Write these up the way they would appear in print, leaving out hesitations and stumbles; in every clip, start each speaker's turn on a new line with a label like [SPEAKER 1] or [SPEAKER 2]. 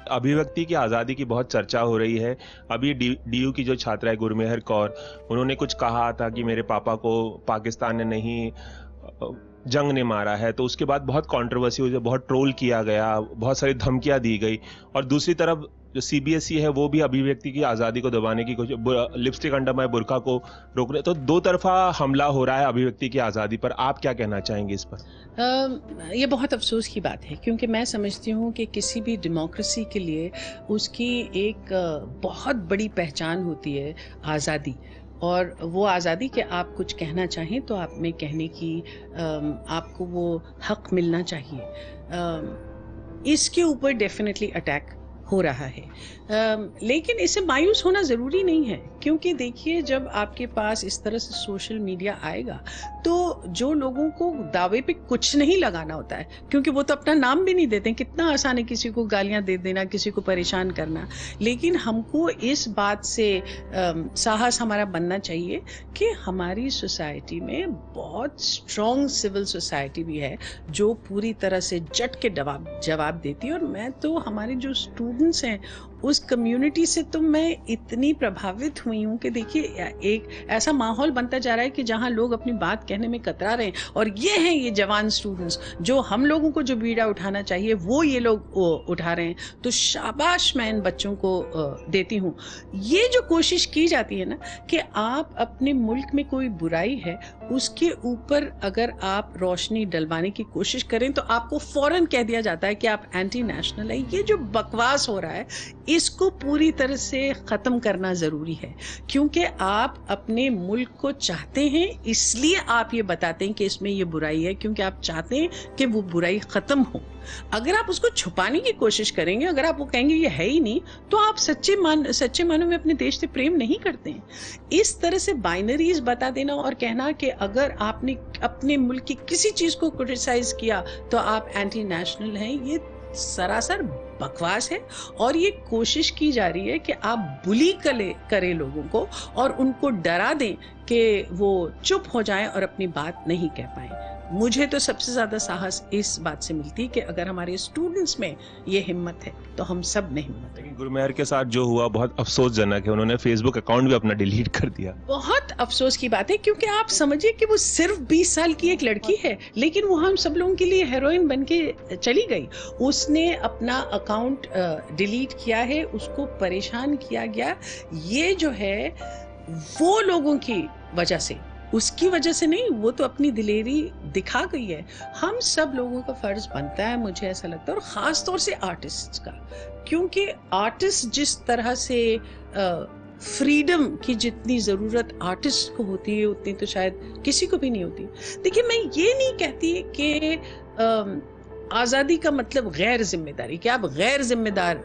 [SPEAKER 1] अभिव्यक्ति की आज़ादी की बहुत चर्चा हो रही है। अभी डीयू की जो छात्रा है गुरमेहर कौर, उन्होंने कुछ कहा था कि मेरे पापा को पाकिस्तान ने नहीं जंग ने मारा है, तो उसके बाद बहुत कंट्रोवर्सी हुई, बहुत ट्रोल किया गया, बहुत सारी धमकियाँ दी गई। और दूसरी तरफ जो सीबीएसई है वो भी अभिव्यक्ति की आज़ादी को दबाने की कोशिश, लिपस्टिक अंडर माय बुर्का को रोकने, तो दो तरफा हमला हो रहा है अभिव्यक्ति की आज़ादी पर। आप क्या कहना चाहेंगे इस पर?
[SPEAKER 2] ये बहुत अफसोस की बात है, क्योंकि मैं समझती हूँ कि किसी भी डेमोक्रेसी के लिए उसकी एक बहुत बड़ी पहचान होती है आज़ादी। और वो आज़ादी कि आप कुछ कहना चाहें तो आप में कहने की आपको वो हक मिलना चाहिए। इसके ऊपर डेफिनेटली अटैक हो रहा है, लेकिन इससे मायूस होना ज़रूरी नहीं है, क्योंकि देखिए जब आपके पास इस तरह से सोशल मीडिया आएगा तो जो लोगों को दावे पे कुछ नहीं लगाना होता है, क्योंकि वो तो अपना नाम भी नहीं देते, कितना आसान है किसी को गालियां दे देना, किसी को परेशान करना। लेकिन हमको इस बात से साहस हमारा बनना चाहिए कि हमारी सोसाइटी में बहुत स्ट्रॉन्ग सिविल सोसाइटी भी है जो पूरी तरह से जट के जवाब देती है। और मैं तो हमारे जो स्टूडेंट्स हैं उस कम्युनिटी से तो मैं इतनी प्रभावित हुई हूँ कि देखिए एक ऐसा माहौल बनता जा रहा है कि जहाँ लोग अपनी बात कहने में कतरा रहे हैं, और ये हैं ये जवान स्टूडेंट्स जो हम लोगों को जो बीड़ा उठाना चाहिए वो ये लोग उठा रहे हैं। तो शाबाश मैं इन बच्चों को देती हूँ। ये जो कोशिश की जाती है ना कि आप अपने मुल्क में कोई बुराई है उसके ऊपर अगर आप रोशनी डलवाने की कोशिश करें तो आपको फौरन कह दिया जाता है कि आप एंटी नेशनल है। ये जो बकवास हो रहा है इसको पूरी तरह से ख़त्म करना ज़रूरी है, क्योंकि आप अपने मुल्क को चाहते हैं, इसलिए आप ये बताते हैं कि इसमें ये बुराई है, क्योंकि आप चाहते हैं कि वो बुराई ख़त्म हो। अगर आप उसको छुपाने की कोशिश करेंगे, अगर आप वो कहेंगे ये है ही नहीं, तो आप सच्चे मानों में अपने देश से प्रेम नहीं करते हैं। इस तरह से बाइनरीज बता देना और कहना कि अगर आपने अपने मुल्क की किसी चीज़ को क्रिटिसाइज किया तो आप एंटी नेशनल हैं, ये सरासर बकवास है। और ये कोशिश की जा रही है कि आप बुली करें लोगों को और उनको डरा दें कि वो चुप हो जाएं और अपनी बात नहीं कह पाएं। मुझे तो सबसे ज़्यादा साहस इस बात से मिलती है कि अगर हमारे स्टूडेंट्स में ये हिम्मत है तो हम सब में हिम्मत है।
[SPEAKER 1] लेकिन गुरमेहर के साथ जो हुआ बहुत अफसोसजनक है, उन्होंने फेसबुक अकाउंट भी अपना डिलीट कर दिया।
[SPEAKER 2] बहुत अफसोस की बात है, क्योंकि आप समझिए कि वो सिर्फ 20 साल की एक लड़की है, लेकिन वो हम सब लोगों के लिए हीरोइन बन के चली गई। उसने अपना अकाउंट डिलीट किया है, उसको परेशान किया गया। ये जो है वो लोगों की वजह से, उसकी वजह से नहीं, वो तो अपनी दिलेरी दिखा गई है। हम सब लोगों का फर्ज बनता है, मुझे ऐसा लगता है, और ख़ास तौर से आर्टिस्ट का, क्योंकि आर्टिस्ट जिस तरह से फ्रीडम की जितनी ज़रूरत आर्टिस्ट को होती है उतनी तो शायद किसी को भी नहीं होती। देखिए मैं ये नहीं कहती कि आज़ादी का मतलब गैर जिम्मेदारी, कि आप गैर जिम्मेदार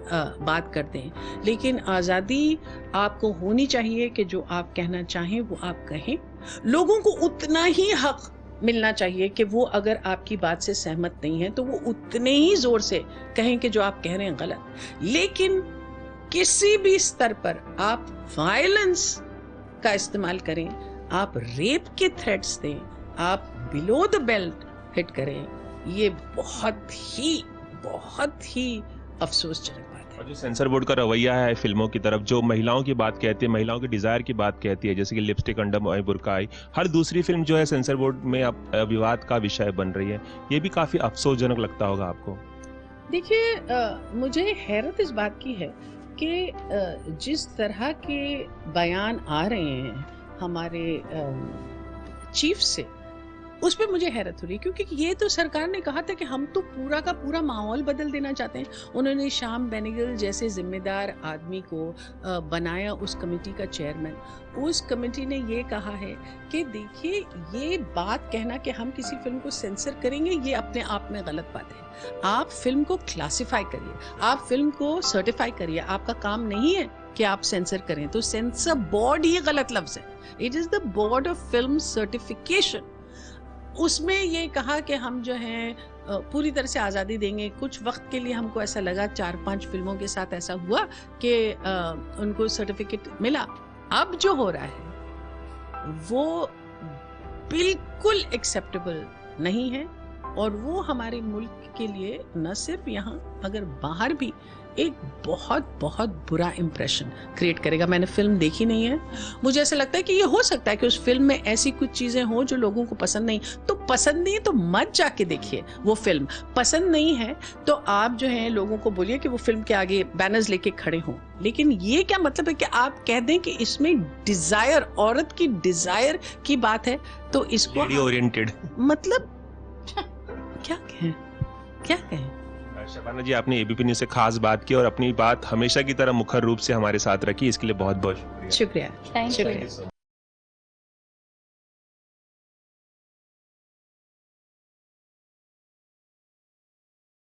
[SPEAKER 2] बात करते हैं, लेकिन आज़ादी आपको होनी चाहिए कि जो आप कहना चाहें वो आप कहें। लोगों को उतना ही हक मिलना चाहिए कि वो अगर आपकी बात से सहमत नहीं है तो वो उतने ही जोर से कहें कि जो आप कह रहे हैं गलत। लेकिन किसी भी स्तर पर आप वायलेंस का इस्तेमाल करें, आप रेप के थ्रेट्स दें, आप बिलो द बेल्ट हिट करें, ये बहुत ही अफसोसजनक बात है।
[SPEAKER 1] और जो सेंसर बोर्ड का रवैया है फिल्मों की तरफ, जो महिलाओं की बात कहती है, महिलाओं की डिजायर की बात कहती है, जैसे कि लिपस्टिक अंडर माय बुर्का आई, हर दूसरी फिल्म जो है सेंसर बोर्ड में अब विवाद का विषय बन रही है, ये भी काफी अफसोसजनक लगता होगा आपको?
[SPEAKER 2] देखिए मुझे हैरत इस बात की है कि जिस तरह के बयान आ रहे हैं हमारे चीफ से, उस पर मुझे हैरत हो रही है, क्योंकि ये तो सरकार ने कहा था कि हम तो पूरा का पूरा माहौल बदल देना चाहते हैं। उन्होंने श्याम बेनेगल जैसे जिम्मेदार आदमी को बनाया उस कमेटी का चेयरमैन। उस कमेटी ने ये कहा है कि देखिए ये बात कहना कि हम किसी फिल्म को सेंसर करेंगे, ये अपने आप में गलत बात है। आप फिल्म को क्लासिफाई करिए, आप फिल्म को सर्टिफाई करिए, आपका काम नहीं है कि आप सेंसर करें। तो सेंसर बोर्ड ही गलत लफ्ज है, it is the board of film certification. उसमें ये कहा कि हम जो हैं पूरी तरह से आज़ादी देंगे। कुछ वक्त के लिए हमको ऐसा लगा, 4-5 फिल्मों के साथ ऐसा हुआ कि उनको सर्टिफिकेट मिला। अब जो हो रहा है वो बिल्कुल एक्सेप्टेबल नहीं है, और वो हमारे मुल्क के लिए न सिर्फ यहाँ, अगर बाहर भी एक बहुत बहुत बुरा इम्प्रेशन क्रिएट करेगा। मैंने फिल्म देखी नहीं है, मुझे ऐसा लगता है कि ये हो सकता है कि उस फिल्म में ऐसी कुछ चीज़ें हों जो लोगों को पसंद नहीं, तो पसंद नहीं है तो मत जाके देखिए वो फिल्म। पसंद नहीं है तो आप जो है लोगों को बोलिए कि वो फिल्म के आगे बैनर्स लेके खड़े हों, लेकिन ये क्या मतलब है कि आप कह दें कि इसमें डिज़ायर, औरत की डिज़ायर की बात है, तो इसको
[SPEAKER 1] लेडी ओरिएंटेड,
[SPEAKER 2] मतलब क्या कहें।
[SPEAKER 1] शबाना जी, आपने एबीपी न्यूज़ से खास बात की और अपनी बात हमेशा की तरह मुखर रूप से हमारे साथ रखी, इसके लिए बहुत बहुत शुक्रिया।
[SPEAKER 2] शुक्रिया,
[SPEAKER 3] थैंक यू।
[SPEAKER 2] शुक्रिया।